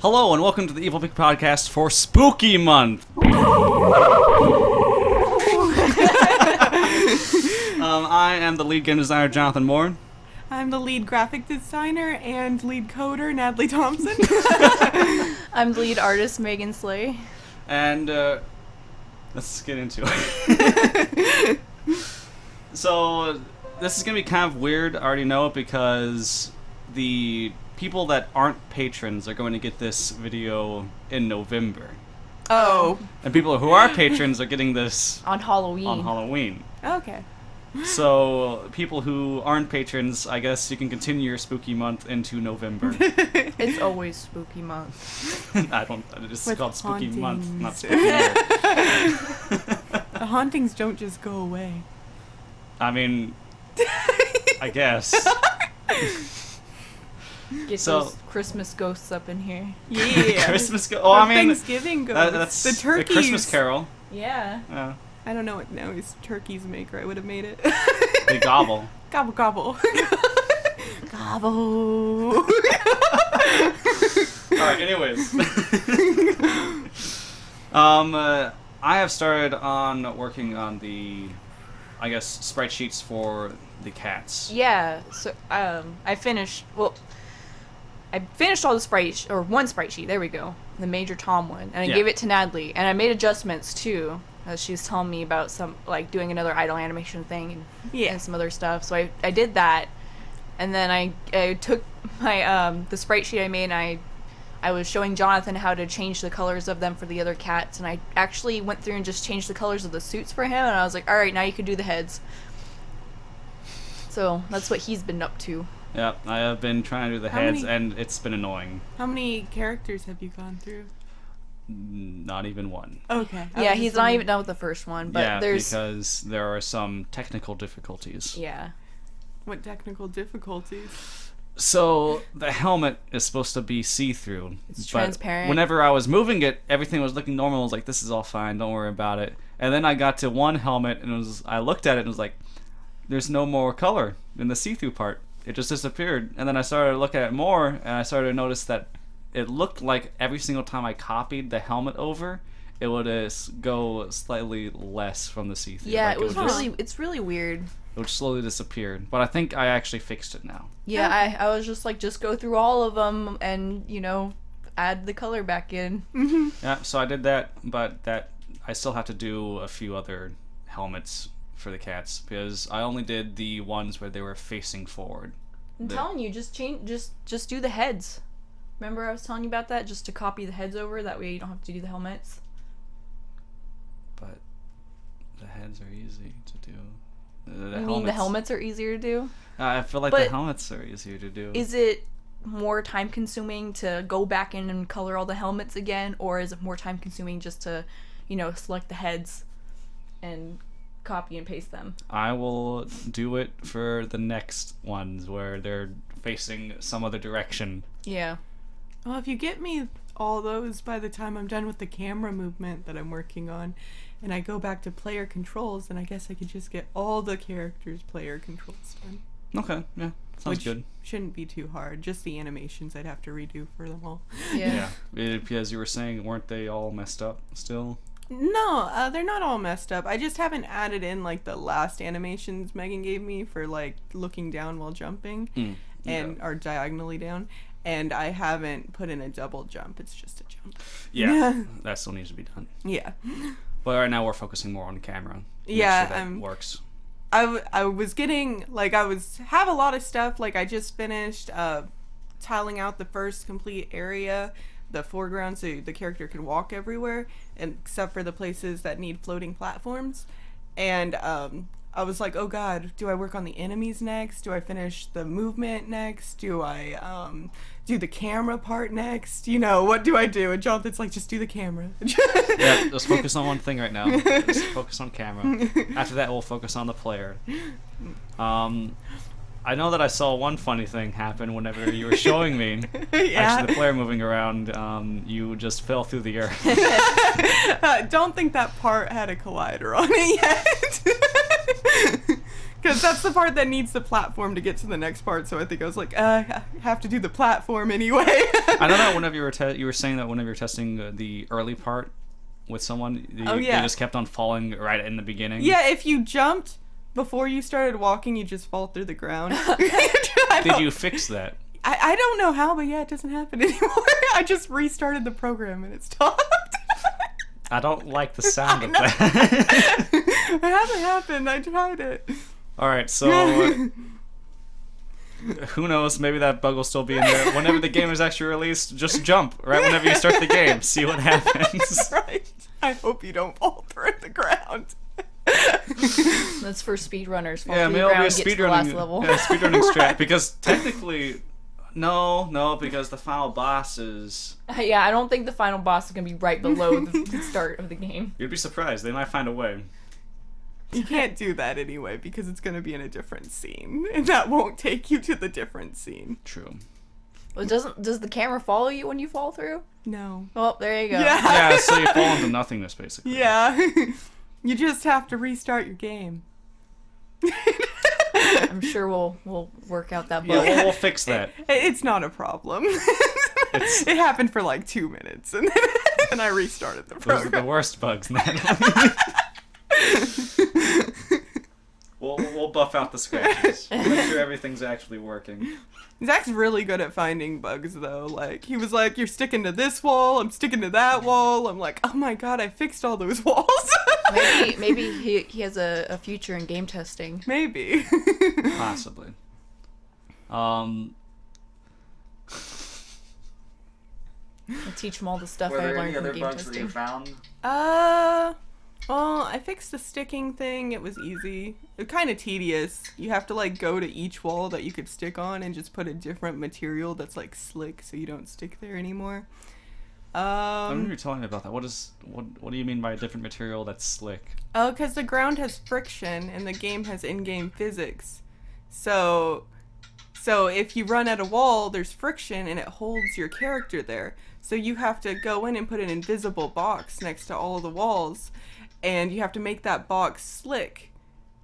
Hello and welcome to the Evil Pig Podcast for Spooky Month. I am the lead game designer, Jonathan Moore. I'm the lead graphic designer and lead coder, Natalie Thompson. I'm the lead artist, Megan Slay. And let's get into it. So this is going to be kind of weird, I already know, because the people that aren't patrons are going to get this video in November. Oh. And people who are patrons are getting this On Halloween. on Halloween. Okay. So people who aren't patrons, I guess you can continue your spooky month into November. It's always spooky month. It's With called spooky month, hauntings. not spooky year. The hauntings don't just go away. I mean, I guess. Get So- those Christmas ghosts up in here. Yeah. Christmas Oh, I mean, Thanksgiving goes. that's the turkeys. a Christmas Carol. Yeah. I don't know what noise turkeys make, or I would have made it. They gobble. Gobble, gobble. Gobble. Alright, anyways. I have started on working on the, I guess, sprite sheets for the cats. Yeah. So I finished all the sprite one sprite sheet. There we go. The Major Tom one, and I Yeah. gave it to Natalie, and I made adjustments too. She's telling me about some, like, doing another idle animation thing and some other stuff. So I did that, and then I took my the sprite sheet I made, and I was showing Jonathan how to change the colors of them for the other cats, and I actually went through and just changed the colors of the suits for him, and I was like, all right, now you can do the heads. So that's what he's been up to. Yeah, I have been trying to do the How heads, many- and it's been annoying. How many characters have you gone through? Not even one. Okay. Yeah, he's not even done with the first one, but Yeah, there's because there are some technical difficulties. yeah. What technical difficulties? So the helmet is supposed to be see-through. It's but transparent. Whenever I was moving it, everything was looking normal. I was like, "This is all fine. Don't worry about it." And then I got to one helmet, and I looked at it and was like, "There's no more color in the see-through part. It just disappeared." And then I started to look at it more, and I started to notice that it looked like every single time I copied the helmet over, it would go slightly less from the see-through. Yeah, Like, it was would really it's really weird. it would slowly disappear. But I think I actually fixed it now. Yeah, I was just like, just go through all of them and, add the color back in. Yeah, so I did that, but I still have to do a few other helmets for the cats because I only did the ones where they were facing forward. I'm telling you, just do the heads. Remember I was telling you about that? Just to copy the heads over, that way you don't have to do the helmets. But the heads are easy to do. You mean the helmets are easier to do? I feel like But the helmets are easier to do. Is it more time consuming to go back in and color all the helmets again, or is it more time consuming just to, select the heads and copy and paste them? I will do it for the next ones where they're facing some other direction. Yeah. Well, if you get me all those by the time I'm done with the camera movement that I'm working on, and I go back to player controls, then I guess I could just get all the characters' player controls done. Okay, yeah, sounds Which good. shouldn't be too hard. Just the animations I'd have to redo for them all. Yeah. As you were saying, weren't they all messed up still? No, they're not all messed up. I just haven't added in, like, the last animations Megan gave me for, like, looking down while jumping and or diagonally down. And I haven't put in a double jump. It's just a jump. Yeah, that still needs to be done. Yeah. But right now we're focusing more on camera. Make Yeah, sure that works. I was getting, like, have a lot of stuff. Like, I just finished tiling out the first complete area, the foreground, so the character can walk everywhere, and except for the places that need floating platforms. And I was like, oh god, do I work on the enemies next? Do I finish the movement next? Do I do the camera part next? What do I do? And Jonathan's like, just do the camera. Yeah, just focus on one thing right now. Just focus on camera. After that, we'll focus on the player. I know that I saw one funny thing happen whenever you were showing me. Actually, the player moving around, you just fell through the earth. Don't think that part had a collider on it yet. Because that's the part that needs the platform to get to the next part. So I think I was like, I have to do the platform anyway. I know that whenever you were saying that whenever you're testing the early part with someone, they just kept on falling right in the beginning. Yeah, if you jumped before you started walking, you just fall through the ground. Did you fix that? I don't know how, but yeah, it doesn't happen anymore. I just restarted the program and it stopped. I don't like the sound of that. It hasn't happened. I tried it. Alright, so who knows, maybe that bug will still be in there. Whenever the game is actually released, just jump right whenever you start the game. See what happens. Right. I hope you don't fall through the ground. That's for speedrunners. Yeah, maybe it'll be a speedrunning strat. Because technically, no, because the final boss is... Yeah, I don't think the final boss is going to be right below the start of the game. You'd be surprised. They might find a way. You can't do that anyway because it's going to be in a different scene, and that won't take you to the different scene. True. Well, does the camera follow you when you fall through? No. Well, there you go. Yeah, so you fall into nothingness, basically. Yeah. You just have to restart your game. I'm sure we'll work out that bug. Yeah, we'll fix that. It's not a problem. It happened for like 2 minutes, and then I restarted the program. Those are the worst bugs, Natalie. We'll buff out the scratches. We'll make sure everything's actually working. Zach's really good at finding bugs, though. Like, he was like, you're sticking to this wall, I'm sticking to that wall. I'm like, oh my god, I fixed all those walls. Maybe he has a future in game testing. Maybe. Possibly. I'll teach him all the stuff I learned from game testing. found? Well, I fixed the sticking thing. It was easy. It kind of tedious. You have to like go to each wall that you could stick on and just put a different material that's like slick so you don't stick there anymore. I remember you telling me about that. What do you mean by a different material that's slick? Oh, because the ground has friction and the game has in-game physics. So if you run at a wall, there's friction and it holds your character there. So you have to go in and put an invisible box next to all of the walls. And you have to make that box slick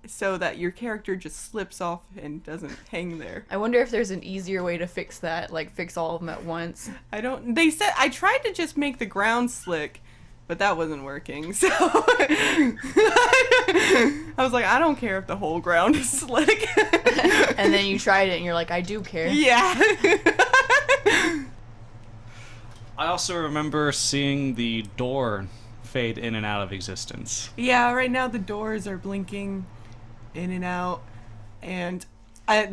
so that your character just slips off and doesn't hang there. I wonder if there's an easier way to fix that, like fix all of them at once. They said, I tried to just make the ground slick, but that wasn't working. So I was like, I don't care if the whole ground is slick. And then you tried it and you're like, I do care. Yeah. I also remember seeing the door fade in and out of existence. Yeah, right now the doors are blinking in and out. And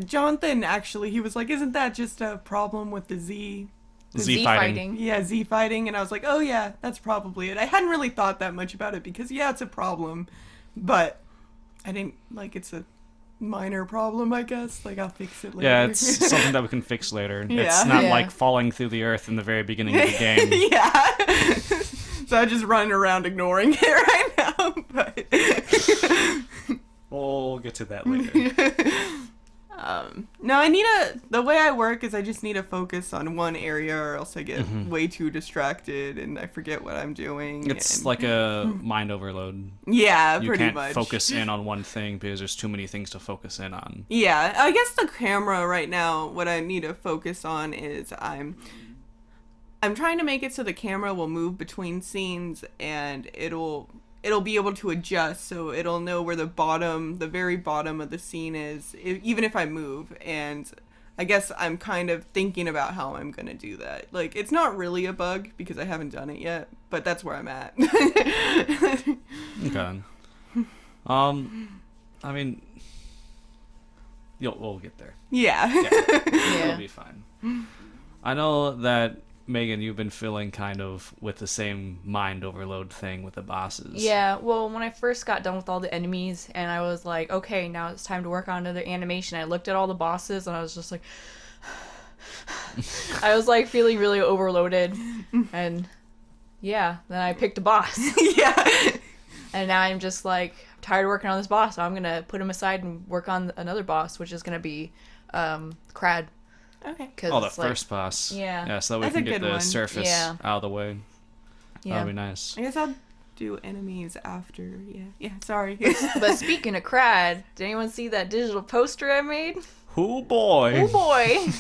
Jonathan, actually, he was like, isn't that just a problem with the Z fighting. Yeah, Z fighting. And I was like, oh yeah, that's probably it. I hadn't really thought that much about it because, yeah, it's a problem. But I didn't, like, it's a minor problem, I guess. Like, I'll fix it later. Yeah, it's something that we can fix later. Yeah. It's not like falling through the earth in the very beginning of the game. Yeah. So I'm just running around ignoring it right now. But we'll get to that later. No, the way I work is I just need to focus on one area or else I get way too distracted and I forget what I'm doing. It's like a mind overload. Yeah, you pretty can't much. focus in on one thing because there's too many things to focus in on. Yeah, I guess the camera right now, what I need to focus on is I'm trying to make it so the camera will move between scenes and it'll be able to adjust, so it'll know where the very bottom of the scene is, even if I move. And I guess I'm kind of thinking about how I'm gonna do that. Like, it's not really a bug because I haven't done it yet, but that's where I'm at. Okay. I mean, we'll get there. Yeah. It'll be fine. I know that, Megan, you've been feeling kind of with the same mind overload thing with the bosses. Yeah, well, when I first got done with all the enemies and I was like, okay, now it's time to work on another animation, I looked at all the bosses and I was just like, I was like feeling really overloaded. And yeah, then I picked a boss. Yeah. And now I'm just like, I'm tired of working on this boss, so I'm going to put him aside and work on another boss, which is going to be Crad. Okay. The first boss. Yeah. Yeah, so that we That's can a get good the one. surface Yeah. out of the way. Yeah. That'd be nice. I guess do enemies after. Yeah. Sorry. But speaking of crad, did anyone see that digital poster I made? Oh boy. Oh boy.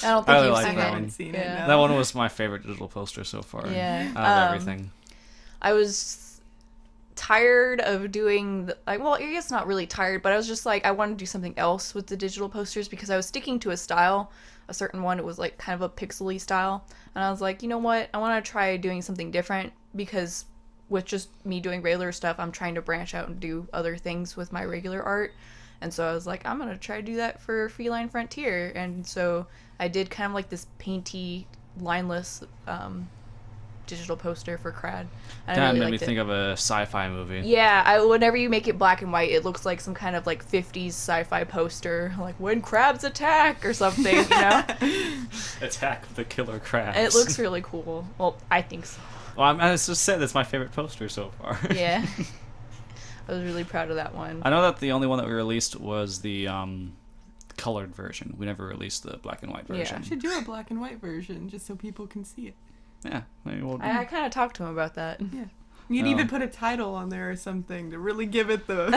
I don't think really you've like seen that it. one. Seen Yeah. it. No. That one was my favorite digital poster so far. Yeah. Out of everything. I was tired of doing well, I guess not really tired, but I was just like, I wanted to do something else with the digital posters because I was sticking to a style, a certain one. It was like kind of a pixely style, and I was like, you know what, I want to try doing something different, because with just me doing regular stuff, I'm trying to branch out and do other things with my regular art. And so I was like, I'm gonna try to do that for Feline Frontier. And so I did kind of like this painty, lineless digital poster for Crad. And I That really made me liked it. think of a sci-fi movie. Yeah, whenever you make it black and white, it looks like some kind of like 50s sci-fi poster, like when crabs attack or something, you know? Attack of the Killer Crabs. It looks really cool. Well, I think so. Well, I just said that's my favorite poster so far. Yeah. I was really proud of that one. I know that the only one that we released was the colored version. We never released the black and white Yeah. version. I should do a black and white version just so people can see it. Yeah, maybe we'll do. I kind of talked to him about that. Yeah. You'd Oh. even put a title on there or something to really give it the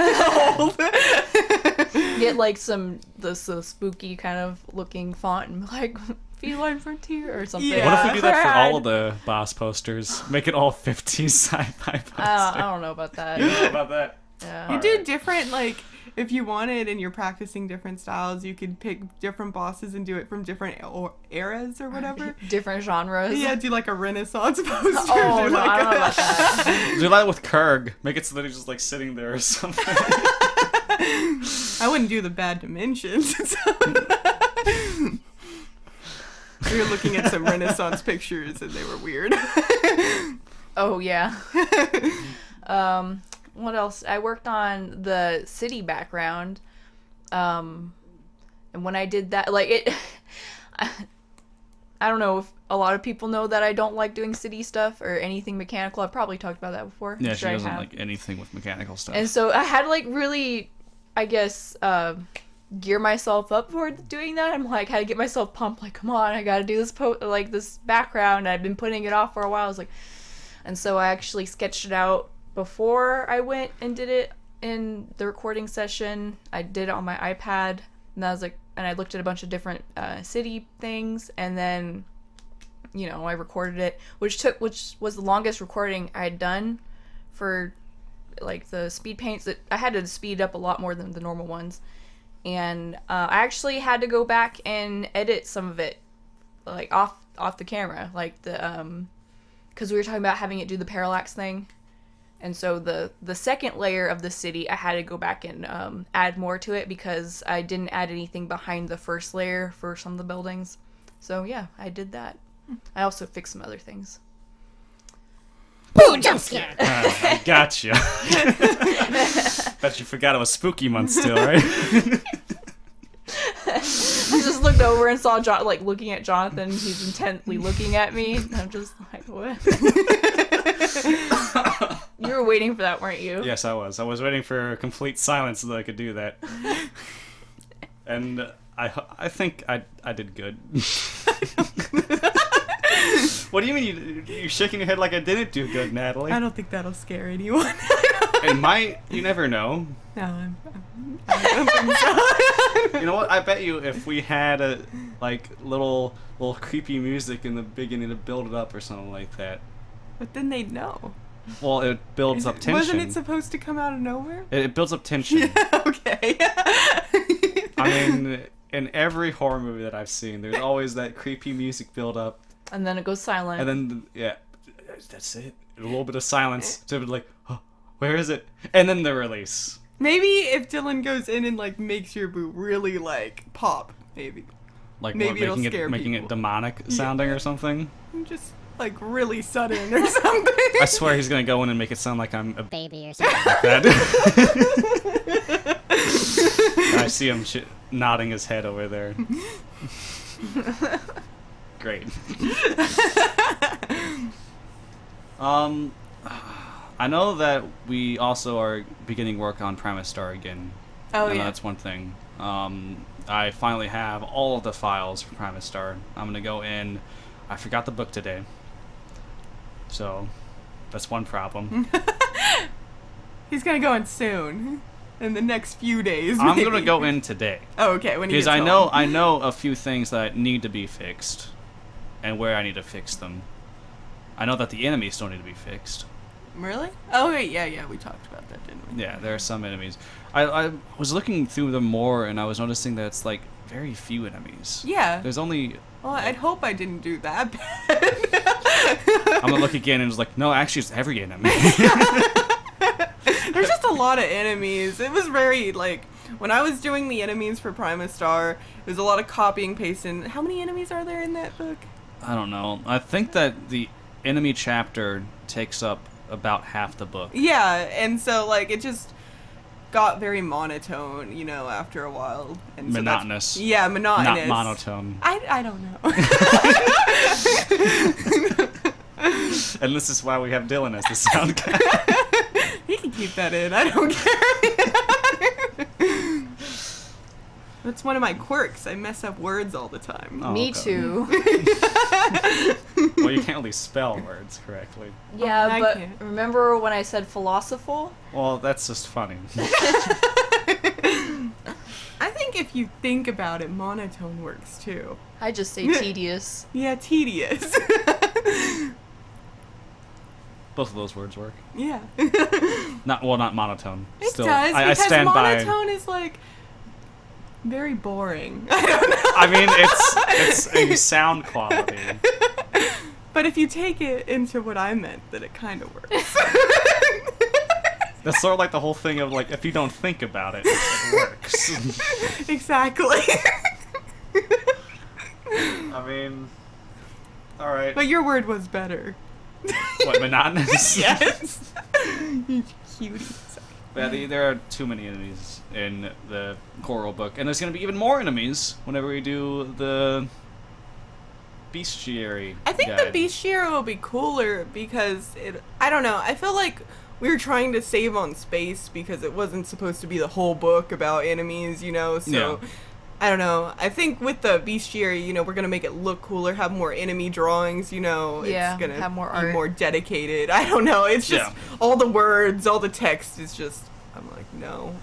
Get like the spooky kind of looking font and like Feline Frontier or something. Yeah. What if we do that for all Crad. of the boss posters? Make it all 50s sci-fi posters. I don't know about that. You know about that? Yeah. You do different, like, if you wanted and you're practicing different styles, you could pick different bosses and do it from different eras or whatever. Different genres. Yeah, do like a Renaissance poster. Oh, do no, like I don't know about that. Do that with Kurg. Make it so that he's just like sitting there or something. I wouldn't do the bad dimensions. We were looking at some Renaissance pictures and they were weird. Oh, yeah. What else? I worked on the city background. And when I did that, like, it... I don't know if a lot of people know that I don't like doing city stuff or anything mechanical. I've probably talked about that before. Yeah, I'm she sure I doesn't have. like anything with mechanical stuff. And so I had to, like, really, I guess, gear myself up for doing that. I'm like, had to get myself pumped, like, come on, I gotta do this this background. I've been putting it off for a while. I was like, and so I actually sketched it out before I went and did it in the recording session. I did it on my iPad, and I was like, and I looked at a bunch of different city things, and then, you know, I recorded it, which was the longest recording I had done for, like, the speed paints. That I had to speed up a lot more than the normal ones. And I actually had to go back and edit some of it, like off the camera, like because we were talking about having it do the parallax thing, and so the second layer of the city, I had to go back and add more to it because I didn't add anything behind the first layer for some of the buildings. So yeah, I did that. I also fixed some other things. Ooh, jump scare! I gotcha. Bet you forgot it was spooky month still, right? I just looked over and saw John, like, looking at Jonathan. He's intently looking at me. And I'm just like, what? You were waiting for that, weren't you? Yes, I was. I was waiting for complete silence so that I could do that. And I think I did good. What do you mean you're shaking your head like I didn't do good, Natalie? I don't think that'll scare anyone. It might. You never know. No, I don't think so. You know what? I bet you if we had a like little creepy music in the beginning to build it up or something like that. But then they'd know. Well, it builds up tension. Wasn't it supposed to come out of nowhere? It builds up tension. Yeah, okay. I mean, in every horror movie that I've seen, there's always that creepy music build up, And then it goes silent. and then yeah, that's it. A little bit of silence. So it's like, oh, where is it? And then the release. Maybe if Dylan goes in and like makes your boot really like pop, maybe. Like Maybe it'll making scare it people. demonic sounding or something. Just like really sudden or something. I swear he's gonna go in and make it sound like I'm a Baby or something. bad. I see him nodding his head over there. Great. I know that we also are beginning work on Primus Star again. Oh, I know yeah. that's one thing. I finally have all of the files for Primus Star. I'm gonna go in. I forgot the book today, so That's one problem. He's gonna go in soon. In the next few days. I'm maybe. gonna go in today. Oh, okay. When he Because gets I home. know a few things that need to be fixed, and where I need to fix them. I know that the enemies don't need to be fixed. Really? Oh wait, yeah. We talked about that, didn't we? Yeah, there are some enemies. I was looking through them more, and I was noticing that it's like very few enemies. Yeah. There's only. Well, I'd hope I didn't do that bad. I'm gonna look again, and it's like, no, actually, it's every enemy. There's just a lot of enemies. It was very, like, when I was doing the enemies for Prima Star, it was a lot of copying, pasting. How many enemies are there in that book? I don't know. I think that the enemy chapter takes up about half the book. Yeah, and so, like, it just got very monotone, you know, after a while. And so Monotonous. yeah, monotonous. Not monotone. I don't know. And this is why we have Dylan as the sound guy. He can keep that in. I don't care. That's one of my quirks. I mess up words all the time. Oh, Me okay. too. Well, you can't really spell words correctly. Yeah, I but can't. remember when I said philosophical? Well, that's just funny. I think if you think about it, monotone works too. I just say tedious. Yeah, tedious. Both of those words work. Yeah. Not monotone. It Still, does, I because stand by. monotone is like very boring. I don't know. I mean, it's a sound quality. But if you take it into what I meant, then it kind of works. That's sort of like the whole thing of like, if you don't think about it, it works. Exactly. I mean, all right. But your word was better. What, monotonous? Yes. You cutie. Yeah, there are too many enemies in the Coral book, and there's going to be even more enemies whenever we do the Bestiary I think guide. the Bestiary will be cooler because I don't know. I feel like we were trying to save on space because it wasn't supposed to be the whole book about enemies, you know. So Yeah. I don't know. I think with the Bestiary, you know, we're gonna make it look cooler, have more enemy drawings, you know. Yeah, it's gonna have more be art. more dedicated. I don't know. It's just Yeah. all the words, all the text is just. I'm like, no.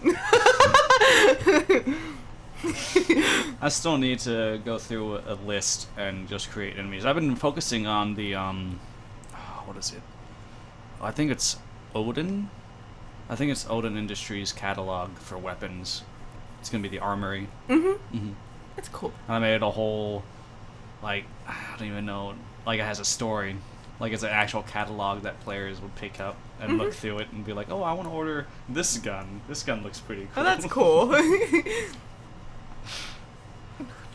I still need to go through a list and just create enemies. I've been focusing on the what is it? I think it's Odin. I think it's Odin Industries catalog for weapons. It's gonna be the armory. It's cool. And I made a whole, like, I don't even know, like it has a story. Like it's an actual catalog that players would pick up and look through it and be like, oh, I want to order this gun. This gun looks pretty cool. Oh, that's cool.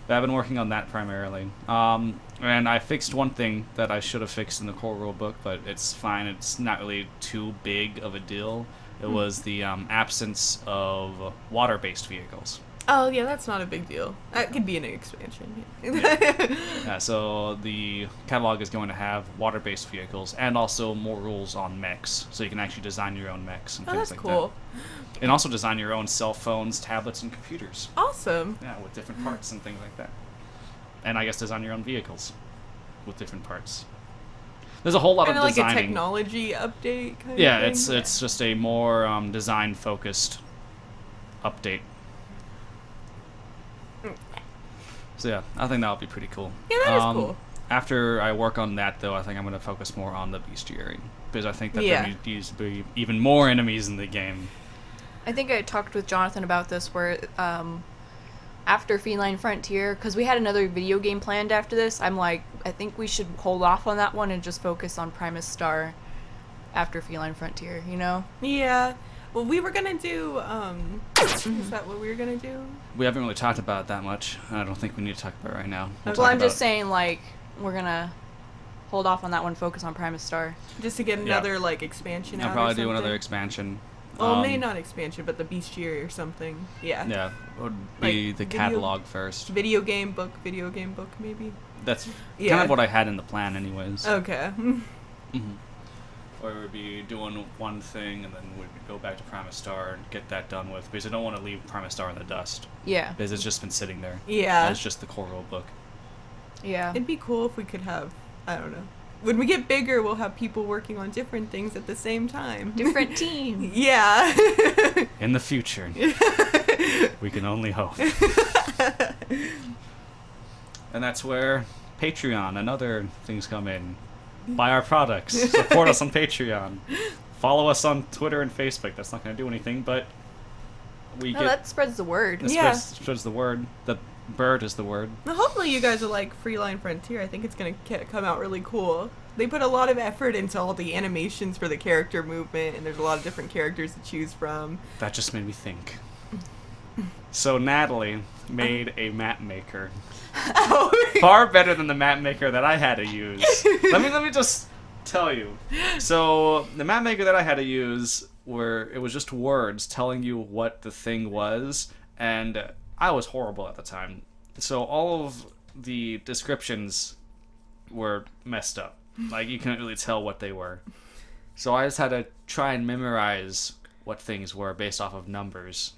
But I've been working on that primarily. And I fixed one thing that I should have fixed in the core rule book, but it's fine. It's not really too big of a deal. It was the absence of water-based vehicles. Oh, yeah, that's not a big deal. That could be an expansion. Yeah, so the catalog is going to have water-based vehicles and also more rules on mechs, so you can actually design your own mechs and Oh, things that's like cool. that. And also design your own cell phones, tablets, and computers. Awesome. Yeah, with different parts and things like that. And I guess design your own vehicles with different parts. There's a whole lot Kind of of like designing. a technology update kind Yeah, of thing. it's just a more design-focused update. So yeah, I think that'll be pretty cool. Yeah, that is cool. After I work on that, though, I think I'm going to focus more on the Bestiary, because I think that Yeah. there needs to be even more enemies in the game. I think I talked with Jonathan about this where after Feline Frontier, because we had another video game planned after this, I'm like, I think we should hold off on that one and just focus on Primus Star after Feline Frontier, you know? Yeah. Well, we were gonna do. Is that what we were gonna do? We haven't really talked about it that much. I don't think we need to talk about it right now. Okay. talk Well, I'm about just saying, like, we're gonna hold off on that one, focus on Primus Star. Just to get Yeah. another like expansion I'll out. probably or do another something? expansion. Well, maybe not expansion, but the Bestiary or something. Yeah. Yeah, it would be Like the video- catalog first. Video game book, maybe. That's Yeah. kind of what I had in the plan, anyways. Okay. Or we'd be doing one thing and then we'd go back to Primus Star and get that done with, because I don't want to leave Primus Star in the dust, Yeah. because it's just been sitting there. Yeah. It's just the core rule book. Yeah. It'd be cool if we could have, I don't know, when we get bigger, we'll have people working on different things at the same time. Different team. Yeah. In the future. We can only hope. And that's where Patreon and other things come in. Buy our products. Support us on Patreon. Follow us on Twitter and Facebook. That's not going to do anything, but that spreads the word. Yeah. spreads the word. The bird is the word. Well, hopefully you guys will like Freeline Frontier. I think it's going to come out really cool. They put a lot of effort into all the animations for the character movement, and there's a lot of different characters to choose from. That just made me think. So Natalie made a map maker. Oh. Far better than the map maker that I had to use. Let me just tell you. So the map maker that I had to use it was just words telling you what the thing was, and I was horrible at the time. So all of the descriptions were messed up. Like, you couldn't really tell what they were. So I just had to try and memorize what things were based off of numbers.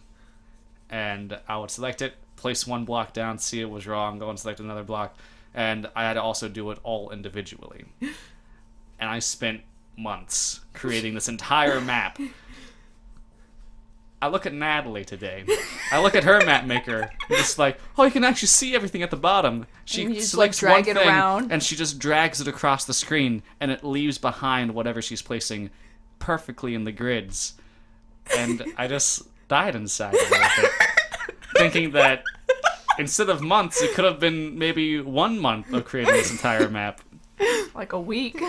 And I would select it, place one block down, see it was wrong, go and select another block. And I had to also do it all individually. And I spent months creating this entire map. I look at Natalie today. I look at her map maker. And it's like, oh, you can actually see everything at the bottom. She And you just, selects like, drag one it thing, around. and she just drags it across the screen, and it leaves behind whatever she's placing perfectly in the grids. And I just died inside a little bit, thinking that instead of months, it could have been maybe 1 month of creating this entire map. Like a week.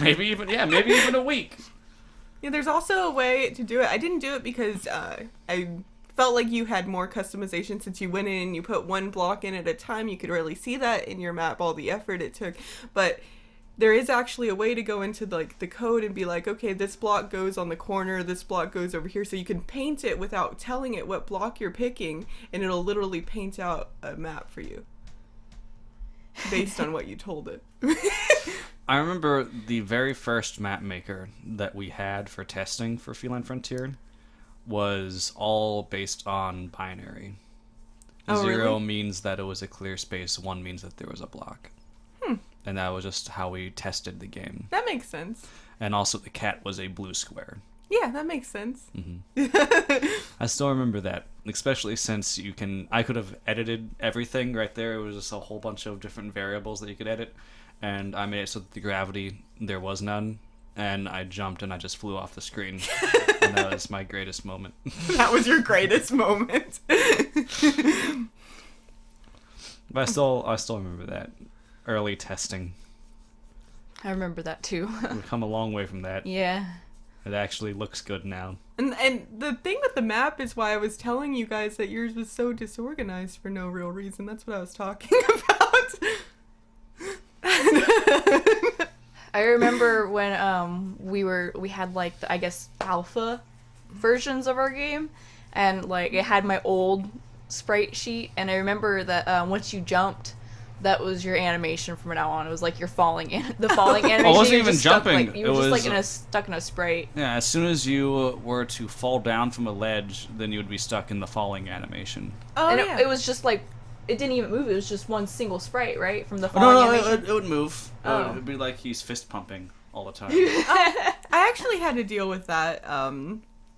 Maybe even a week. Yeah, there's also a way to do it. I didn't do it because I felt like you had more customization since you went in and you put one block in at a time. You could really see that in your map, all the effort it took. But there is actually a way to go into the code and be like, okay, this block goes on the corner, this block goes over here. So you can paint it without telling it what block you're picking, and it'll literally paint out a map for you based on what you told it. I remember the very first map maker that we had for testing for Feline Frontier was all based on binary. Oh, 0 really? means that it was a clear space, 1 means that there was a block. And that was just how we tested the game. That makes sense. And also the cat was a blue square. Yeah, that makes sense. I still remember that, especially since I could have edited everything right there. It was just a whole bunch of different variables that you could edit. And I made it so that the gravity, there was none. And I jumped and I just flew off the screen. And that was my greatest moment. That was your greatest moment. But I still remember that. Early testing. I remember that too. We've come a long way from that. Yeah. It actually looks good now. And the thing with the map is why I was telling you guys that yours was so disorganized for no real reason. That's what I was talking about. I remember when we had like the, I guess, alpha versions of our game, and like it had my old sprite sheet, and I remember that once you jumped, that was your animation from now on. It was like you're falling in the falling animation. I wasn't You were even just stuck, jumping. like, you were It just was- like stuck in a sprite. Yeah, as soon as you were to fall down from a ledge, then you would be stuck in the falling animation. Oh, And yeah. it was just like, it didn't even move. It was just one single sprite, right? From the Oh, falling no, animation. it would move. Oh. It would be like he's fist pumping all the time. I actually had to deal with that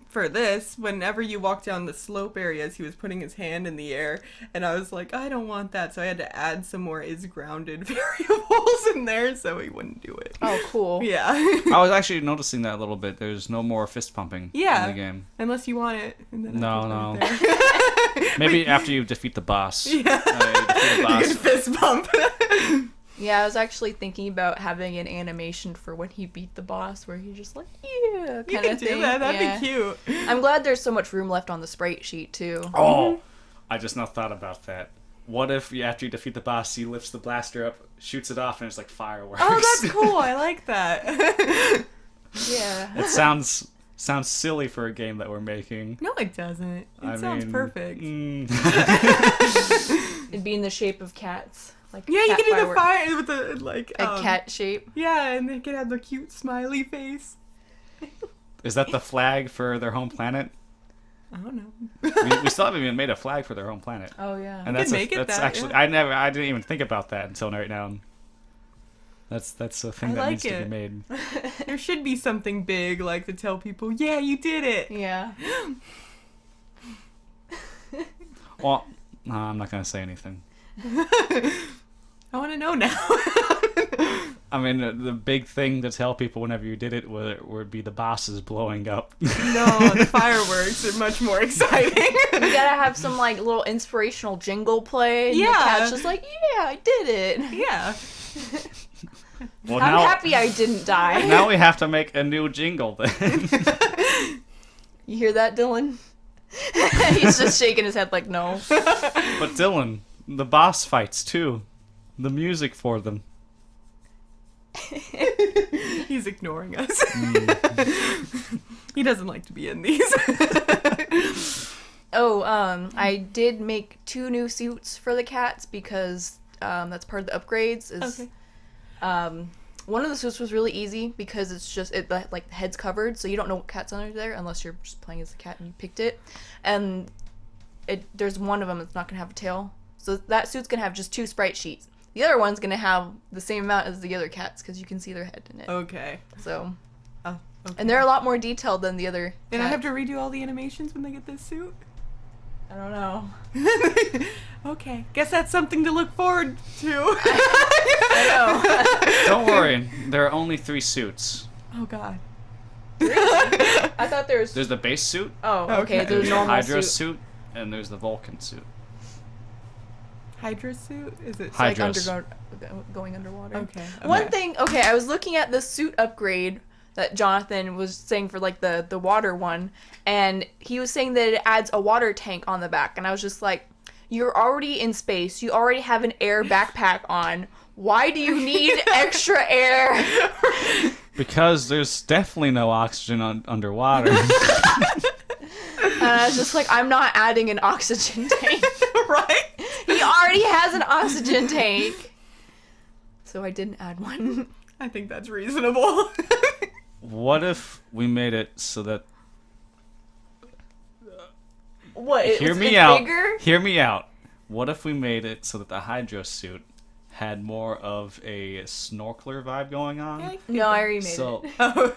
for this. Whenever you walk down the slope areas, he was putting his hand in the air, and I was like, I don't want that, so I had to add some more is grounded variables in there so he wouldn't do it. Oh, cool. Yeah. I was actually noticing that a little bit. There's no more fist pumping Yeah. in the game. Unless you want it. And then No, I no. can put it there. Maybe after you defeat the boss. Yeah. You defeat the You boss. can fist bump. Yeah, I was actually thinking about having an animation for when he beat the boss, where he's just like, yeah, You kind can of do thing. that. That'd Yeah. be cute. I'm glad there's so much room left on the sprite sheet too. Oh, I just now thought about that. What if after you defeat the boss, he lifts the blaster up, shoots it off, and it's like fireworks? Oh, that's cool. I like that. Yeah. It sounds silly for a game that we're making. No, it doesn't. It sounds perfect. It'd be in the shape of cats. Like Yeah, you cat can do the firework. fire with the like A cat shape. Yeah, and they can have the cute smiley face. Is that the flag for their home planet? I don't know. We still haven't even made a flag for their home planet. Oh yeah. And We that's could make it that's that, actually yeah. I didn't even think about that until right now. That's the thing I that like needs to it. be made. There should be something big, like to tell people, yeah, you did it. Yeah. Well, no, I'm not gonna say anything. I want to know now. I mean, the big thing to tell people whenever you did it would be the bosses blowing up. No, the fireworks are much more exciting. You gotta have some like little inspirational jingle play. And Yeah. The cat's just like, yeah, I did it. Yeah. Well, I'm now, happy I didn't die. now we have to make a new jingle then. You hear that, Dylan? He's just shaking his head like, no. But Dylan, the boss fights too. The music for them. He's ignoring us. He doesn't like to be in these. I did make 2 new suits for the cats because that's part of the upgrades. Okay. One of the suits was really easy because like the head's covered, so you don't know what cat's under there unless you're just playing as the cat and you picked it. And there's one of them that's not gonna have a tail, so that suit's gonna have just 2 sprite sheets. The other one's gonna have the same amount as the other cats because you can see their head in it. Okay. So, Oh, okay. and they're a lot more detailed than the other. And I cat. have to redo all the animations when they get this suit? I don't know. Okay. Guess that's something to look forward to. I know. Don't worry, there are only 3 suits. Oh, God. I thought there's. There's the base suit, Oh, okay. Okay. There's there's the normal Hydra suit. suit, and there's the Vulcan suit. Hydra suit? Is it? Like Hydras. going underwater. Okay. One thing, okay, I was looking at the suit upgrade that Jonathan was saying for like the water one, and he was saying that it adds a water tank on the back, and I was just like, you're already in space, you already have an air backpack on, why do you need extra air? Because there's definitely no oxygen underwater. And I was just like, I'm not adding an oxygen tank. Right? He already has an oxygen tank. So I didn't add one. I think that's reasonable. What if we made it so that... What? Hear me it's out. Bigger? Hear me out. What if we made it so that the Hydra suit had more of a snorkeler vibe going on? No, I already made So, it. Oh.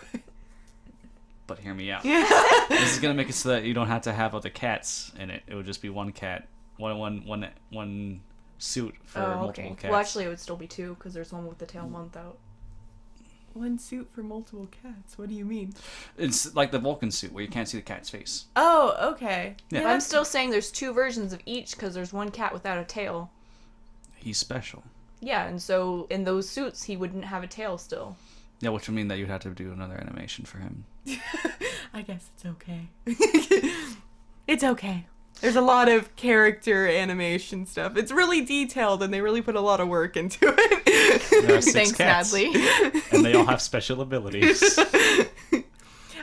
but hear me out. Yeah. This is gonna make it so that you don't have to have other cats in it. It would just be one cat, one suit for multiple cats. Well, actually, it would still be 2 because there's one with the tail and one without. One suit for multiple cats. What do you mean? It's like the Vulcan suit where you can't see the cat's face. Oh, okay. Yeah. But I'm still saying there's 2 versions of each because there's one cat without a tail. He's special. Yeah, and so in those suits, he wouldn't have a tail still. Yeah, which would mean that you'd have to do another animation for him. I guess it's okay. It's okay. There's a lot of character animation stuff. It's really detailed, and they really put a lot of work into it. There are 6 Thanks, cats, Natalie. and they all have special abilities.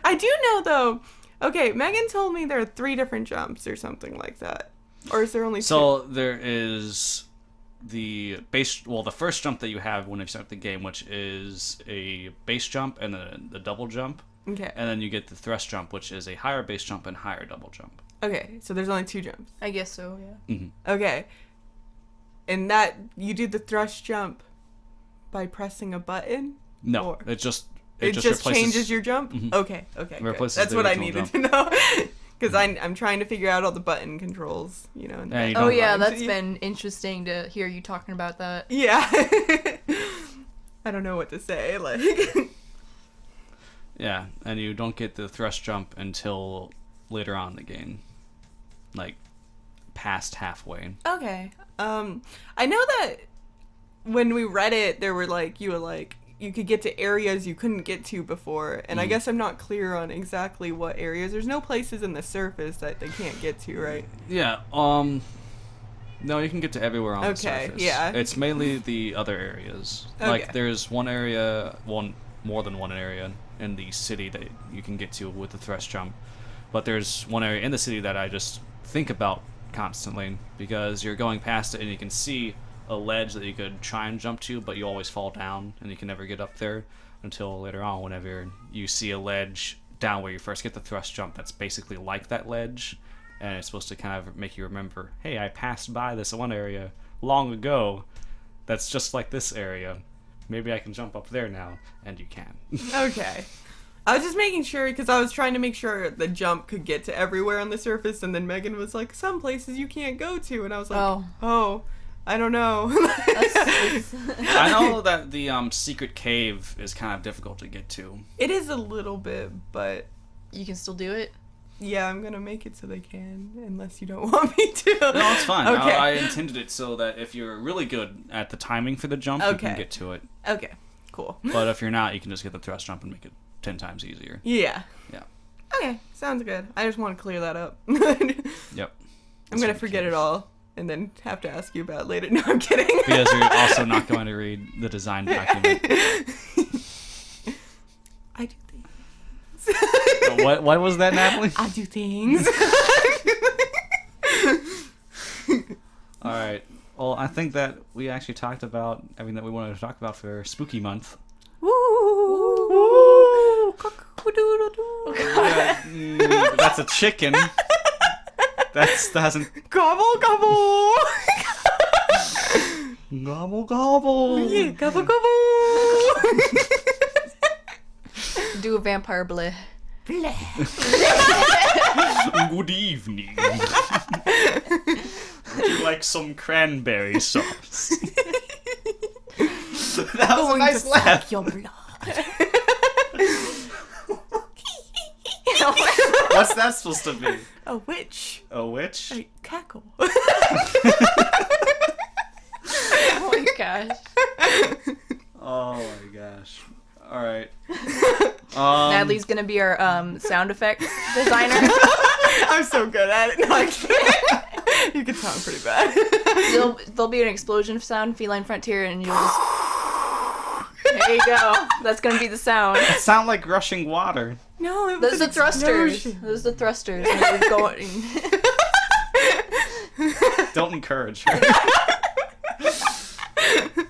I do know, though. Okay, Megan told me there are 3 different jumps or something like that. Or is there only 2? So there is the base. Well, the first jump that you have when you start the game, which is a base jump and the double jump, Okay. and then you get the thrust jump, which is a higher base jump and higher double jump. Okay, so there's only 2 jumps. I guess so, yeah. Okay. And that, you do the thrust jump by pressing a button? No, Or- it just Just replaces, changes your jump? Mhm. Okay, good. Replaces That's the what I original needed to know. Because I'm trying to figure out all the button controls, you know. in the Yeah, you back Oh, don't- yeah, mind. that's been interesting to hear you talking about that. Yeah. I don't know what to say, like. Yeah, and you don't get the thrust jump until later on in the game, like past halfway. Okay. I know that when we read it, there were like, you could get to areas you couldn't get to before, and I guess I'm not clear on exactly what areas. There's no places in the surface that they can't get to, right? Yeah. No, you can get to everywhere on the Okay, surface. yeah. It's mainly the other areas. Okay. Like there's more than one area in the city that you can get to with the thrust jump, but there's one area in the city that I just think about constantly because you're going past it and you can see a ledge that you could try and jump to, but you always fall down and you can never get up there until later on whenever you see a ledge down where you first get the thrust jump that's basically like that ledge, and it's supposed to kind of make you remember, hey, I passed by this one area long ago that's just like this area, maybe I can jump up there now, and you can. Okay. I was just making sure, because I was trying to make sure the jump could get to everywhere on the surface, and then Megan was like, some places you can't go to, and I was like, oh I don't know. I know that the secret cave is kind of difficult to get to. It is a little bit, but... You can still do it? Yeah, I'm gonna make it so they can, unless you don't want me to. No, it's fine. Okay. I intended it so that if you're really good at the timing for the jump, you can get to it. Okay, cool. But if you're not, you can just get the thrust jump and make it 10 times easier. Yeah. Yeah. Okay, sounds good. I just want to clear that up. Yep. I'm gonna forget it all, and then have to ask you about it later. No, I'm kidding. Because you're also not going to read the design document. I do things. What was that, Natalie? I do things. All right. Well, I think that we actually talked about everything that we wanted to talk about for Spooky Month. Woo! Cock-a-doodle-doo. That's a chicken. That hasn't. Gobble gobble. Gobble gobble. Yeah, gobble gobble. Do a vampire bleh. Good evening. Would you like some cranberry sauce? That was a nice laugh. Your blood. What's that supposed to be? A witch. A witch? I cackle. Oh my gosh. Oh my gosh. All right. Natalie's gonna be our sound effects designer. I'm so good at it. No, I can't. You can tell I'm pretty bad. There'll be an explosion sound, Feline Frontier, and you'll just... There you go. That's gonna be the sound. It sound like rushing water. No, it was Those are an the thrusters. explosion. Those are the thrusters. And we're going... Don't encourage her.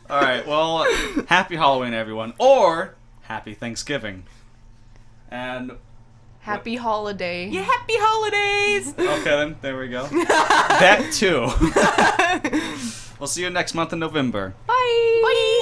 All right. Well, happy Halloween, everyone, or happy Thanksgiving. And Happy holiday. Yeah, happy holidays. okay, then there we go. That too. We'll see you next month in November. Bye. Bye.